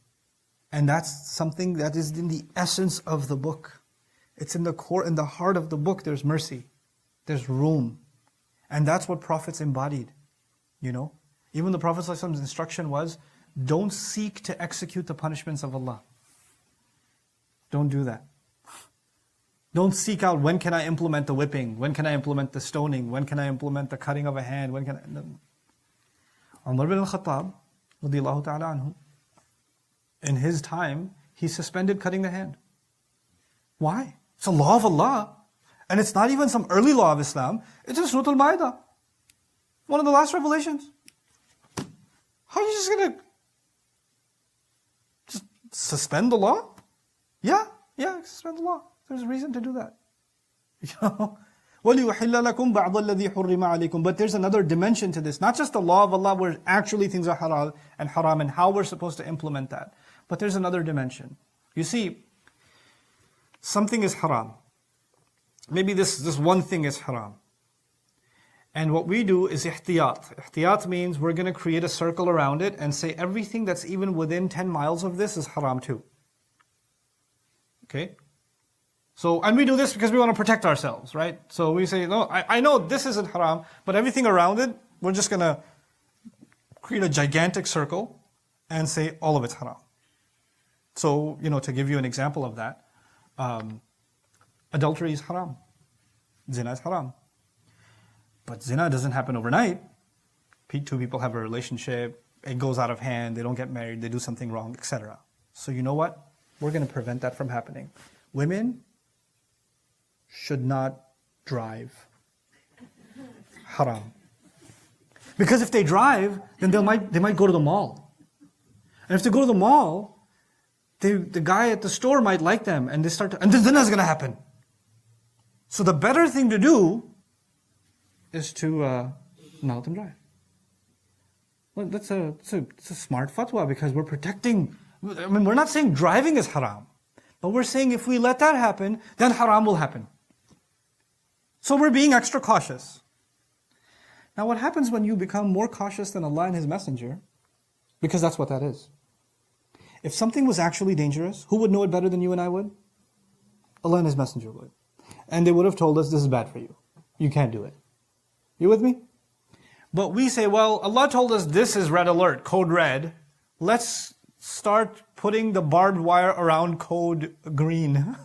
And that's something that is in the essence of the book. It's in the core, in the heart of the book, there's mercy. There's room. And that's what prophets embodied. You know? Even the Prophet's instruction was, don't seek to execute the punishments of Allah. Don't do that. Don't seek out, when can I implement the whipping? When can I implement the stoning? When can I implement the cutting of a hand? When can I... No. Umar bin al-Khattab, radiyallahu ta'ala anhu, in his time, he suspended cutting the hand. Why? It's a law of Allah. And it's not even some early law of Islam. It's in Surah Al-Ma'idah. One of the last revelations. How are you just going to just suspend the law? Yeah, suspend the law. There's a reason to do that. You know? وَلِيُحِلَّ لَكُمْ بَعْضَ الَّذِي حُرِّمَ عَلَيْكُمْ. But there's another dimension to this. Not just the law of Allah where actually things are halal and haram and how we're supposed to implement that. But there's another dimension. You see, something is haram. Maybe this one thing is haram. And what we do is ihtiyat. Ihtiyat means we're going to create a circle around it and say everything that's even within 10 miles of this is haram too. Okay? So, and we do this because we want to protect ourselves, right? So we say, no, I know this isn't haram, but everything around it, we're just going to create a gigantic circle and say all of it's haram. So, to give you an example of that, adultery is haram. Zina is haram. But zina doesn't happen overnight. Two people have a relationship, it goes out of hand, they don't get married, they do something wrong, etc. So you know what? We're going to prevent that from happening. Women should not drive. Haram. Because if they drive, then they might go to the mall. And if they go to the mall, the guy at the store might like them, and and then zina is going to happen. So the better thing to do is to not let them drive. Well, that's a smart fatwa because we're protecting. I mean, we're not saying driving is haram, but we're saying if we let that happen, then haram will happen. So we're being extra cautious. Now, what happens when you become more cautious than Allah and His Messenger? Because that's what that is. If something was actually dangerous, who would know it better than you and I would? Allah and His Messenger would. And they would have told us, this is bad for you. You can't do it. You with me? But we say, well, Allah told us this is red alert, code red. Let's start putting the barbed wire around code green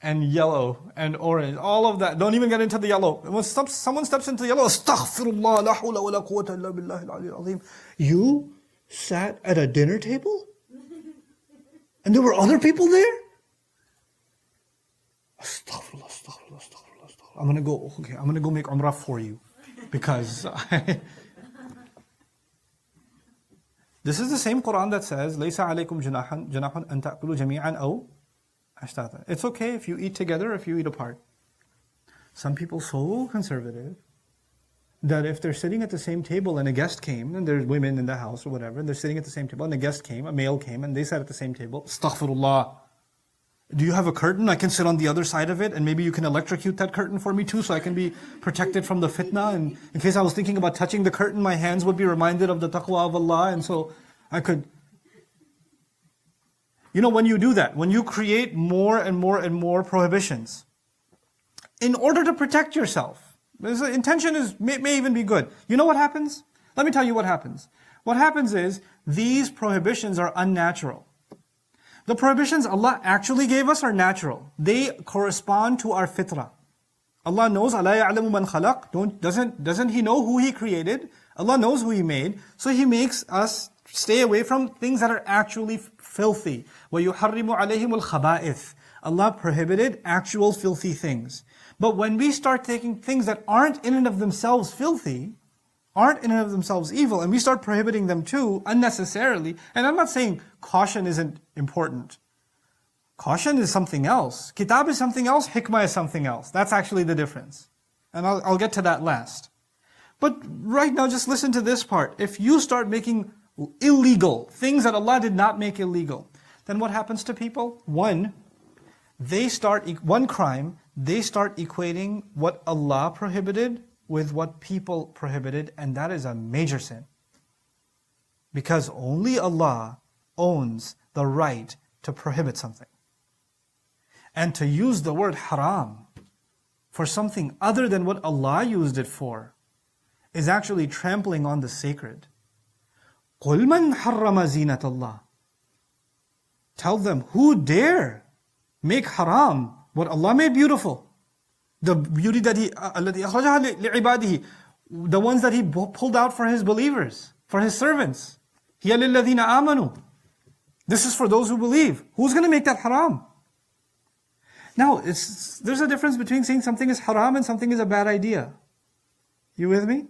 and yellow and orange. All of that. Don't even get into the yellow. When someone steps into the yellow, astaghfirullah, la hawla wa la quwwata illa billahi al-aliyyil azim. You sat at a dinner table? And there were other people there? Astaghfirullah, astaghfirullah, astaghfirullah, astaghfirullah. I'm gonna go make umrah for you. Because This is the same Quran that says, لَيْسَ عَلَيْكُمْ جُنَاحٌ أَن تَأْكُلُوا جَمِيعًا أَوْ أَشْتَاتًا. It's okay if you eat together, if you eat apart. Some people so conservative that if they're sitting at the same table and a guest came, and there's women in the house or whatever, and they're sitting at the same table, and a guest came, a male came, and they sat at the same table, astaghfirullah. Do you have a curtain? I can sit on the other side of it, and maybe you can electrocute that curtain for me too, so I can be protected from the fitna. And in case I was thinking about touching the curtain, my hands would be reminded of the taqwa of Allah, and so I could. You know, when you do that, when you create more and more and more prohibitions, in order to protect yourself, the intention may even be good. You know what happens? Let me tell you what happens. What happens is, these prohibitions are unnatural. The prohibitions Allah actually gave us are natural. They correspond to our fitrah. Allah knows, أَلَا يَعْلَمُ مَنْ خَلَقْ. Doesn't He know who He created? Allah knows who He made. So He makes us stay away from things that are actually filthy. وَيُحَرِّمُ عَلَيْهِمُ الْخَبَائِثِ. Allah prohibited actual filthy things. But when we start taking things that aren't in and of themselves filthy, aren't in and of themselves evil, and we start prohibiting them too, unnecessarily, and I'm not saying caution isn't important. Caution is something else. Kitab is something else, hikmah is something else. That's actually the difference. And I'll get to that last. But right now, just listen to this part. If you start making illegal things that Allah did not make illegal, then what happens to people? One crime, they start equating what Allah prohibited with what people prohibited, and that is a major sin. Because only Allah owns the right to prohibit something. And to use the word haram for something other than what Allah used it for is actually trampling on the sacred. قُلْ مَنْ حَرَّمَ زِينَةَ اللَّهِ. Tell them, who dare make haram what Allah made beautiful? The beauty that He, الَّتِي أَخْرَجَهَا لِعِبَادِهِ, the ones that He pulled out for His believers, for His servants. هِيَ لِلَّذِينَ آمَنُوا. This is for those who believe. Who's going to make that haram? Now, there's a difference between saying something is haram and something is a bad idea. You with me?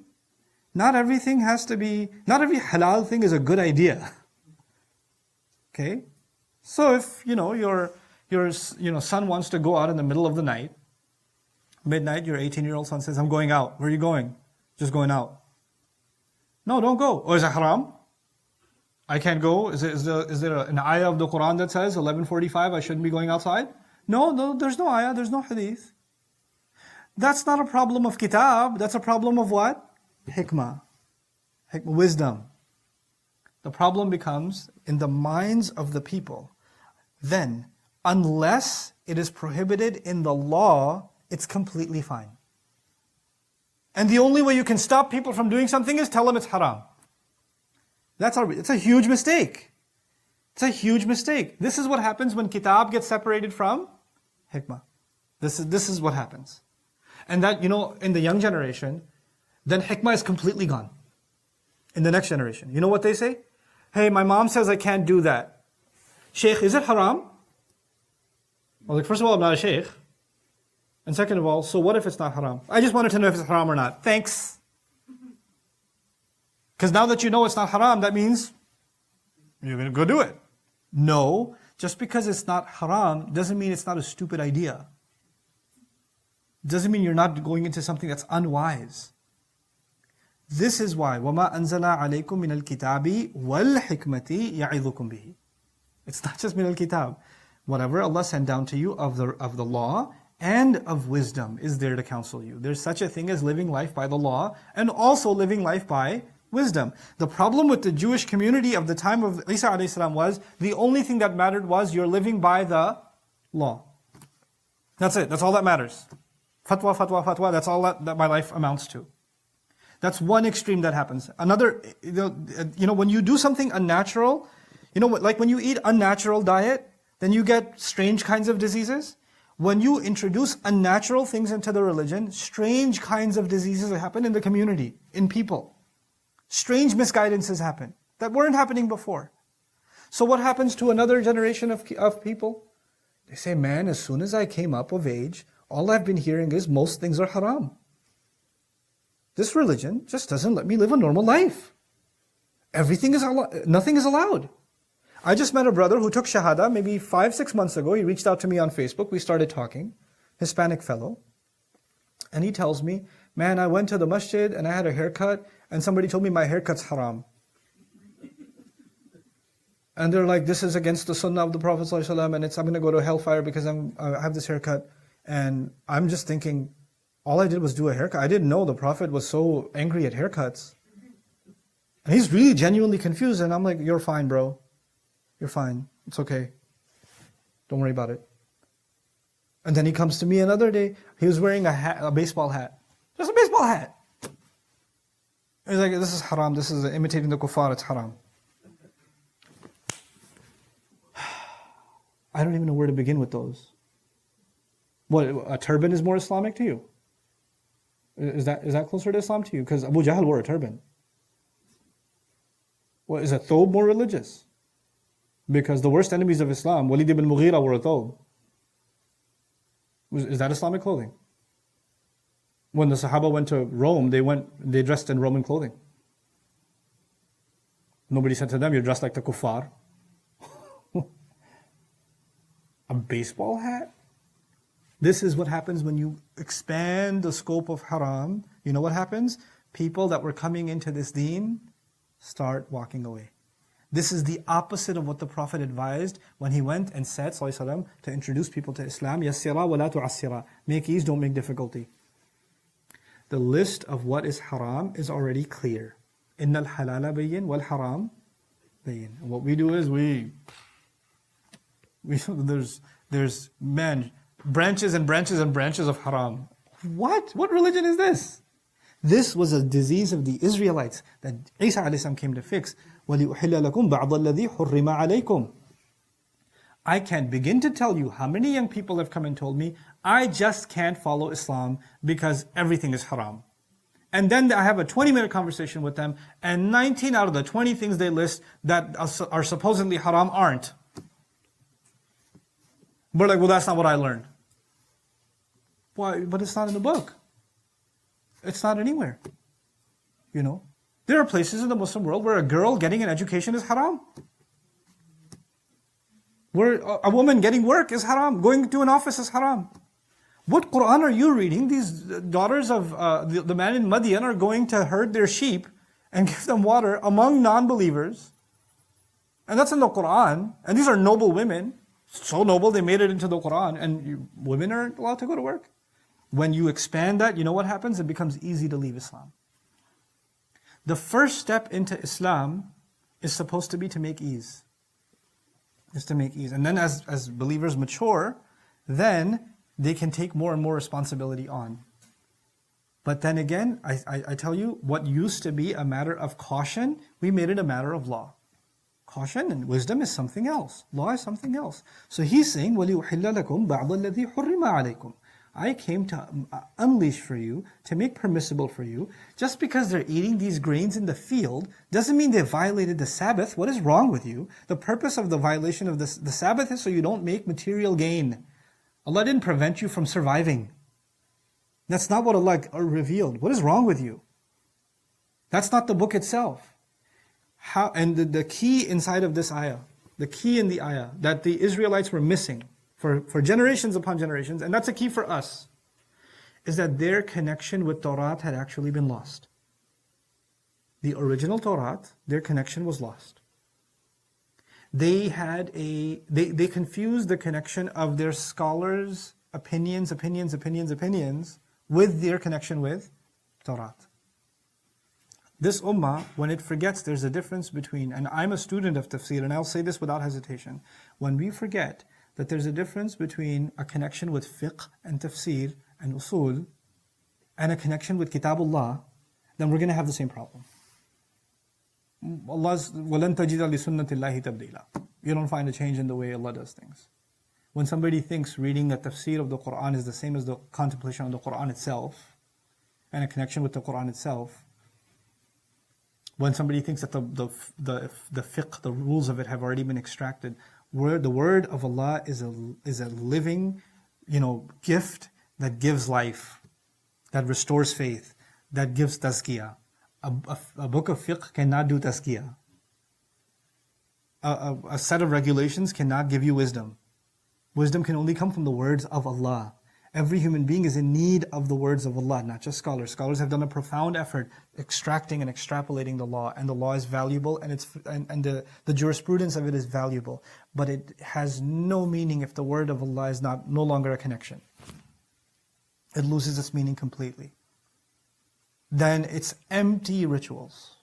Not every halal thing is a good idea. Okay? So if, your son wants to go out in the middle of the night, midnight, your 18-year-old son says, I'm going out. Where are you going? Just going out. No, don't go. Oh, is it haram? I can't go? Is there an ayah of the Quran that says 11:45 I shouldn't be going outside? No, there's no ayah, there's no hadith. That's not a problem of kitab, that's a problem of what? Hikmah. Wisdom. The problem becomes in the minds of the people. Then, unless it is prohibited in the law, it's completely fine. And the only way you can stop people from doing something is tell them it's haram. It's a huge mistake. It's a huge mistake. This is what happens when kitab gets separated from hikmah. This is what happens. And that, in the young generation, then hikmah is completely gone. In the next generation. You know what they say? Hey, my mom says I can't do that. Shaykh, is it haram? Well, first of all, I'm not a shaykh. And second of all, so what if it's not haram? I just wanted to know if it's haram or not. Thanks. Because now that you know it's not haram, that means you're going to go do it. No, just because it's not haram doesn't mean it's not a stupid idea. Doesn't mean you're not going into something that's unwise. This is why وَمَا أَنزَلَا عَلَيْكُم مِّنَ الْكِتَابِ وَالْحِكْمَةِ يَعِظُكُم بِهِ. It's not just min al-kitab. Whatever Allah sent down to you of the law and of wisdom is there to counsel you. There's such a thing as living life by the law and also living life by wisdom. The problem with the Jewish community of the time of Isa a.s. was the only thing that mattered was you're living by the law. That's it. That's all that matters. Fatwa, fatwa, fatwa. That's all that my life amounts to. That's one extreme that happens. Another, when you do something unnatural, like when you eat unnatural diet, then you get strange kinds of diseases. When you introduce unnatural things into the religion, strange kinds of diseases happen in the community, in people. Strange misguidances happen that weren't happening before. So what happens to another generation of people? They say, man, as soon as I came up of age, all I've been hearing is most things are haram. This religion just doesn't let me live a normal life. Everything is nothing is allowed. I just met a brother who took Shahada maybe 5-6 months ago. He reached out to me on Facebook. We started talking, Hispanic fellow. And he tells me, man, I went to the masjid and I had a haircut and somebody told me my haircut's haram. And they're like, this is against the sunnah of the Prophet ﷺ and I'm going to go to hellfire because I have this haircut. And I'm just thinking, all I did was do a haircut. I didn't know the Prophet was so angry at haircuts. And he's really genuinely confused. And I'm like, you're fine, bro. You're fine. It's okay. Don't worry about it. And then he comes to me another day. He was wearing a baseball hat. Just a baseball hat. He's like, this is haram. This is imitating the kuffar. It's haram. I don't even know where to begin with those. What, a turban is more Islamic to you? Is that closer to Islam to you? Because Abu Jahl wore a turban. What, is a thobe more religious? Because the worst enemies of Islam, Walid ibn Mughira wore a thobe. Is that Islamic clothing? When the Sahaba went to Rome, they dressed in Roman clothing. Nobody said to them, you're dressed like the kuffar. A baseball hat? This is what happens when you expand the scope of haram. You know what happens? People that were coming into this deen start walking away. This is the opposite of what the Prophet advised when he went and said, sallallahu alaihi wasallam, to introduce people to Islam, yassira wa la tu'assira. Make ease, don't make difficulty. The list of what is haram is already clear. Innal halala bayyin wal haram bayyin. And what we do is there's branches and branches and branches of haram. What? What religion is this? This was a disease of the Israelites that Isa a.s. came to fix. وَلِأُحِلَّ لَكُمْ بَعْضَ الَّذِي حُرِّمَ عَلَيْكُمْ. I can't begin to tell you how many young people have come and told me, I just can't follow Islam because everything is haram. And then I have a 20-minute conversation with them, and 19 out of the 20 things they list that are supposedly haram aren't. We're like, well, that's not what I learned. Why? But it's not in the book. It's not anywhere. You know? There are places in the Muslim world where a girl getting an education is haram. Where a woman getting work is haram. Going to an office is haram. What Quran are you reading? These daughters of the man in Madian are going to herd their sheep and give them water among non-believers. And that's in the Quran. And these are noble women. So noble they made it into the Quran. And women aren't allowed to go to work. When you expand that, you know what happens? It becomes easy to leave Islam. The first step into Islam is supposed to be to make ease. Is to make ease. And then as believers mature, then they can take more and more responsibility on. But then again, I tell you, what used to be a matter of caution, we made it a matter of law. Caution and wisdom is something else. Law is something else. So he's saying, وَلِيُحِلَّ لَكُمْ بَعْضَ الَّذِي حُرِّمَ عَلَيْكُمْ. I came to unleash for you, to make permissible for you. Just because they're eating these grains in the field doesn't mean they violated the Sabbath. What is wrong with you? The purpose of the violation of the Sabbath is so you don't make material gain. Allah didn't prevent you from surviving. That's not what Allah revealed. What is wrong with you? That's not the book itself. And the key inside of this ayah, the key in the ayah that the Israelites were missing for generations upon generations, and that's a key for us, is that their connection with Torah had actually been lost. The original Torah, their connection was lost. They confused the connection of their scholars' opinions with their connection with Torah. This ummah, when it forgets there's a difference between, and I'm a student of Tafseer, and I'll say this without hesitation, when we forget that there's a difference between a connection with fiqh and tafsir and usul and a connection with kitabullah, then we're going to have the same problem. Allah's وَلَن تَجِدَ لِسُنَّةِ اللَّهِ تَبْدِيلًا. You don't find a change in the way Allah does things. When somebody thinks reading the tafsir of the Quran is the same as the contemplation of the Quran itself and a connection with the Quran itself, when somebody thinks that the fiqh, the rules of it have already been extracted, the word of Allah is a living, gift that gives life, that restores faith, that gives tazkiyah. A book of fiqh cannot do tazkiyah. a set of regulations cannot give you wisdom. Wisdom can only come from the words of Allah. Every human being is in need of the words of Allah, not just scholars. Scholars have done a profound effort extracting and extrapolating the law, and the law is valuable, and the jurisprudence of it is valuable. But it has no meaning if the word of Allah is no longer a connection. It loses its meaning completely. Then it's empty rituals.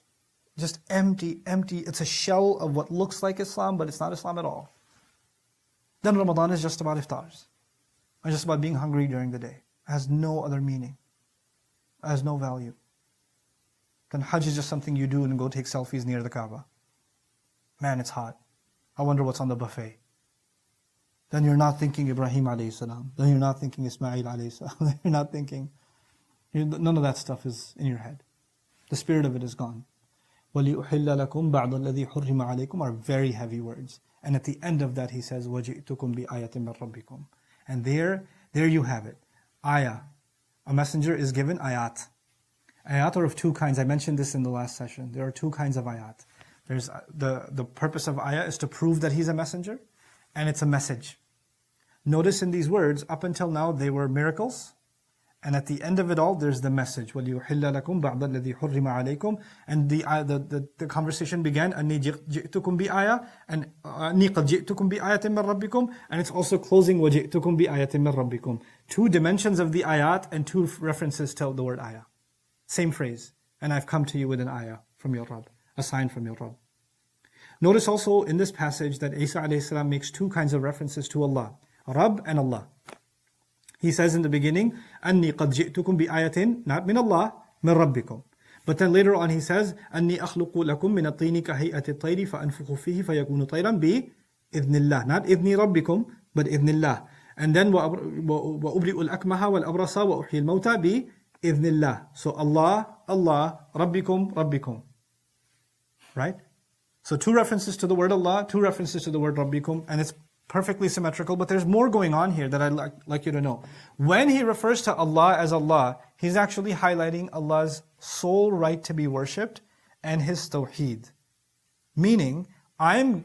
Just empty. It's a shell of what looks like Islam, but it's not Islam at all. Then Ramadan is just about iftars. It's just about being hungry during the day. It has no other meaning. It has no value. Then Hajj is just something you do and go take selfies near the Kaaba. Man, it's hot. I wonder what's on the buffet. Then you're not thinking Ibrahim alayhi salam. Then you're not thinking Ismail alayhi salam. Then you're not thinking. None of that stuff is in your head. The spirit of it is gone. وَلِيُحِلَّ لَكُمْ بَعْضَ الَّذِي حُرِّمَ عَلَيْكُمْ are very heavy words. And at the end of that he says, وَجِئْتُكُمْ بِآيَةٍ مِّن رَبِّكُمْ. And there you have it. Ayah. A messenger is given ayat. Ayat are of two kinds. I mentioned this in the last session. There are two kinds of ayat. There's the purpose of ayah is to prove that he's a messenger, and it's a message. Notice in these words, up until now they were miracles, and at the end of it all there's the message. وَلِيُحِلَّ لَكُمْ بَعْضَ الَّذِي حُرِّمَ عَلَيْكُمْ. And the conversation began, أَنِّي جِئْتُكُمْ بِآيَةٍ, and أَنِّي قَدْ جِئْتُكُمْ بِآيَةٍ مِّن رَبِّكُمْ, and it's also closing وَجِئْتُكُمْ بِآيَةٍ مِّن رَبِّكُمْ. Two dimensions of the ayat and two references to the word ayah. Same phrase. And I've come to you with an ayah from your Rabb, a sign from your Rabb. Notice also in this passage that Isa alayhi salam makes two kinds of references to Allah, Rabb and Allah. He says in the beginning, أَنِّي قَدْ جِئْتُكُمْ بِآيَةٍ, not min Allah, min Rabbikum. But then later on he says, أَنِّي أَخْلُقُ لَكُم مِّنَ الطِّينِ كَهَيْئَةِ الطَّيْرِ فَأَنفُخُ فِيهِ فَيَكُونُ طَيْرًا بِإِذْنِ اللَّهِ. Not إِذْنِ رَبِّكُمْ, but إِذْنِ اللَّهِ. And then وَأُبْرِئُ الْأَكْمَهَ وَالْأَبْرَصَ وَأُحْيِي الْمَوْتَى بِإِذْنِ اللَّهِ. So Allah, Rabbikum, Rabbikum. Right? So two references to the word Allah, two references to the word Rabbikum, and it's perfectly symmetrical, but there's more going on here that I'd like you to know. When he refers to Allah as Allah, he's actually highlighting Allah's sole right to be worshipped and His tawheed. Meaning,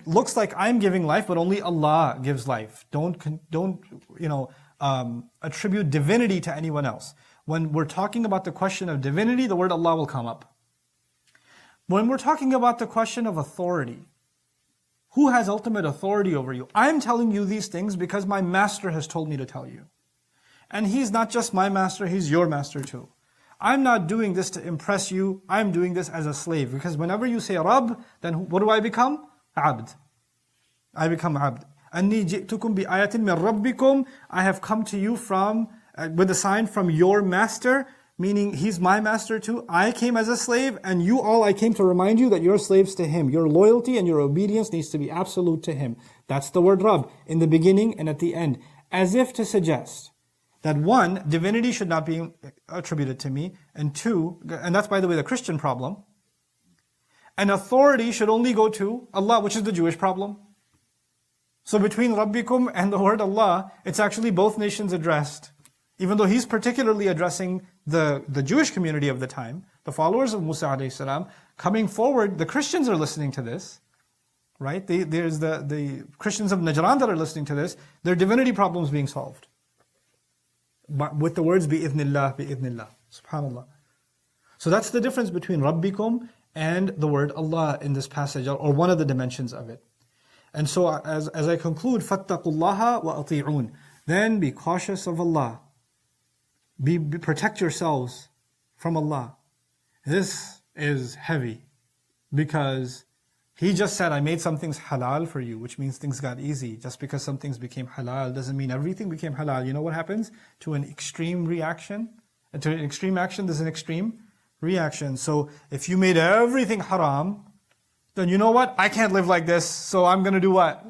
looks like I'm giving life, but only Allah gives life. Don't attribute divinity to anyone else. When we're talking about the question of divinity, the word Allah will come up. When we're talking about the question of authority, who has ultimate authority over you? I'm telling you these things because my master has told me to tell you. And he's not just my master, he's your master too. I'm not doing this to impress you, I'm doing this as a slave. Because whenever you say Rabb, then what do I become? Abd. I become Abd. أَنِّي جِئْتُكُمْ بِآيَةٍ مِّن رَبِّكُمْ. I have come to you with a sign from your master, meaning he's my master too. I came as a slave, and I came to remind you that you're slaves to him. Your loyalty and your obedience needs to be absolute to him. That's the word Rabb, in the beginning and at the end. As if to suggest that one, divinity should not be attributed to me, and two, and that's by the way the Christian problem, and authority should only go to Allah, which is the Jewish problem. So between Rabbikum and the word Allah, it's actually both nations addressed. Even though he's particularly addressing the Jewish community of the time, the followers of Musa alayhi salam, coming forward, the Christians are listening to this, right? There's the Christians of Najran that are listening to this, their divinity problems being solved. But with the words, bi'idhnillah, bi'idhnillah, subhanallah. So that's the difference between Rabbikum and the word Allah in this passage, or one of the dimensions of it. And so as I conclude, fattaqullaha wa ati'un. Then be cautious of Allah. Protect yourselves from Allah. This is heavy because He just said, I made some things halal for you, which means things got easy. Just because some things became halal doesn't mean everything became halal. You know what happens? To an extreme reaction, to an extreme action, there's an extreme reaction. So if you made everything haram, then you know what? I can't live like this, so I'm going to do what?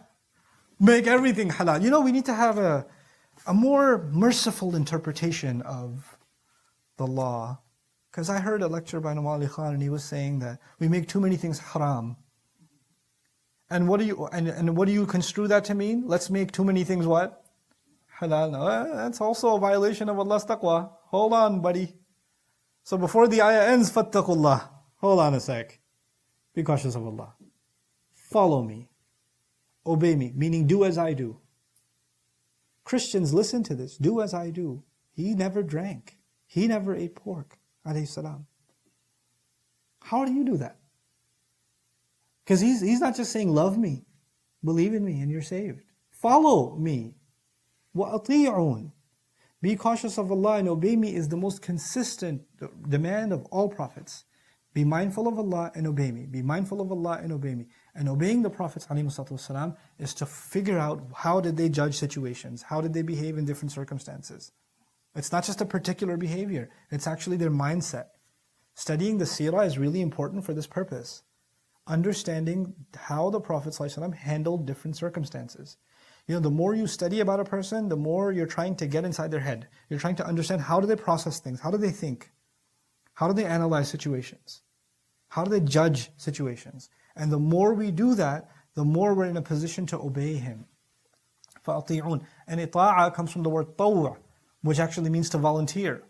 Make everything halal. You know, we need to have a more merciful interpretation of the law. Because I heard a lecture by Nauman Khan, and he was saying that we make too many things haram. And what do you construe that to mean? Let's make too many things what? Halal. No, that's also a violation of Allah's taqwa. Hold on, buddy. So before the ayah ends, fattaqullah. Hold on a sec. Be cautious of Allah. Follow me. obey me, meaning do as I do. Christians, listen to this, do as I do. He never drank. He never ate pork, alayhi salam. How do you do that? Because he's not just saying, love me, believe in me, and you're saved. Follow me. وَأَطِيعُونَ. Be cautious of Allah and obey me is the most consistent demand of all prophets. Be mindful of Allah and obey me. Be mindful of Allah and obey me. And obeying the Prophets ﷺ is to figure out how did they judge situations, how did they behave in different circumstances. It's not just a particular behavior, it's actually their mindset. Studying the seerah is really important for this purpose. Understanding how the Prophet ﷺ handled different circumstances. You know, the more you study about a person, the more you're trying to get inside their head. You're trying to understand how do they process things, how do they think, how do they analyze situations, how do they judge situations. And the more we do that, the more we're in a position to obey Him. فَأَطِيعُونَ. And ita'a comes from the word طَوْع, which actually means to volunteer.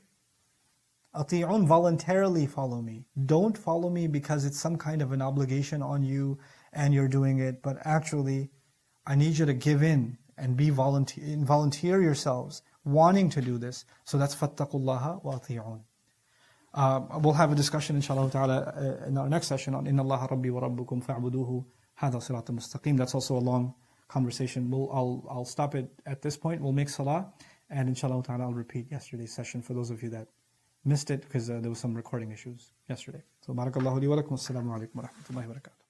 أَطِيعُونَ, voluntarily follow me. Don't follow me because it's some kind of an obligation on you and you're doing it, but actually, I need you to give in and be volunteer yourselves, wanting to do this. So that's فَاتَّقُوا اللَّهَ وَأَطِيعُونَ. We'll have a discussion inshallah ta'ala in our next session on إِنَّ اللَّهَ رَبِّي وَرَبُّكُمْ فَاعْبُدُوهُ هَذَا صِرَاطٌ مُسْتَقِيمٌ. That's also a long conversation. I'll stop it at this point. We'll make salah, and inshallah ta'ala I'll repeat yesterday's session for those of you that missed it because there was some recording issues yesterday. So barakallahu li wa lakum. Assalamu alaikum wa rahmatullahi wa barakatuh.